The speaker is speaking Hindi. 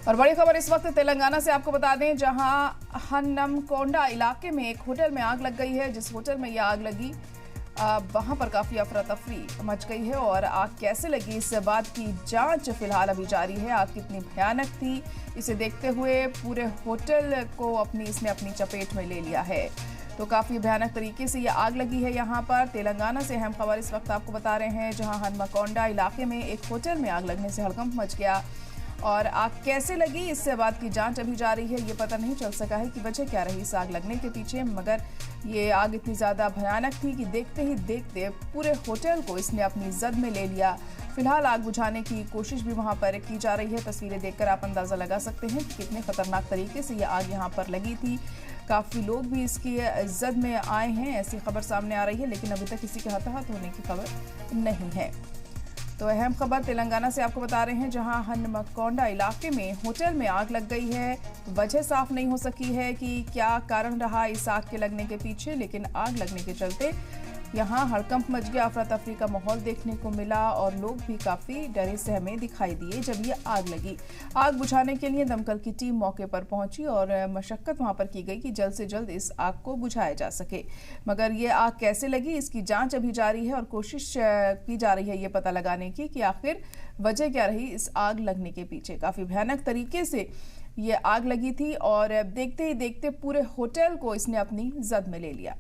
और बड़ी खबर इस वक्त तेलंगाना से आपको बता दें, जहां हन्नमकोंडा इलाके में एक होटल में आग लग गई है। जिस होटल में यह आग लगी वहां पर काफी अफरा तफरी मच गई है और आग कैसे लगी इस बात की जांच फिलहाल अभी जारी है। आग कितनी भयानक थी, इसे देखते हुए पूरे होटल को इसने अपनी चपेट में ले लिया है। तो काफी भयानक तरीके से ये आग लगी है। यहाँ पर तेलंगाना से अहम खबर इस वक्त आपको बता रहे हैं, जहां हन्नमकोंडा इलाके में एक होटल में आग लगने से हड़कंप मच गया और आग कैसे लगी इस बात की जांच अभी जारी है। ये पता नहीं चल सका है कि वजह क्या रही इस आग लगने के पीछे, मगर ये आग इतनी ज़्यादा भयानक थी कि देखते ही देखते पूरे होटल को इसने अपनी जद में ले लिया। फिलहाल आग बुझाने की कोशिश भी वहां पर की जा रही है। तस्वीरें देखकर आप अंदाज़ा लगा सकते हैं कि कितने खतरनाक तरीके से ये आग यहाँ पर लगी थी। काफ़ी लोग भी इसकी जद में आए हैं, ऐसी खबर सामने आ रही है, लेकिन अभी तक किसी के हताहत होने की खबर नहीं है। तो अहम खबर तेलंगाना से आपको बता रहे हैं, जहां हन्नमकोंडा इलाके में होटल में आग लग गई है। वजह साफ नहीं हो सकी है कि क्या कारण रहा इस आग के लगने के पीछे, लेकिन आग लगने के चलते यहां हड़कंप मच गया, अफरा तफरी का माहौल देखने को मिला और लोग भी काफी डरे सहमे दिखाई दिए जब ये आग लगी। आग बुझाने के लिए दमकल की टीम मौके पर पहुंची और मशक्कत वहां पर की गई कि जल्द से जल्द इस आग को बुझाया जा सके, मगर ये आग कैसे लगी इसकी जांच अभी जारी है और कोशिश की जा रही है ये पता लगाने की कि आखिर वजह क्या रही इस आग लगने के पीछे। काफी भयानक तरीके से ये आग लगी थी और देखते ही देखते पूरे होटल को इसने अपनी जद में ले लिया।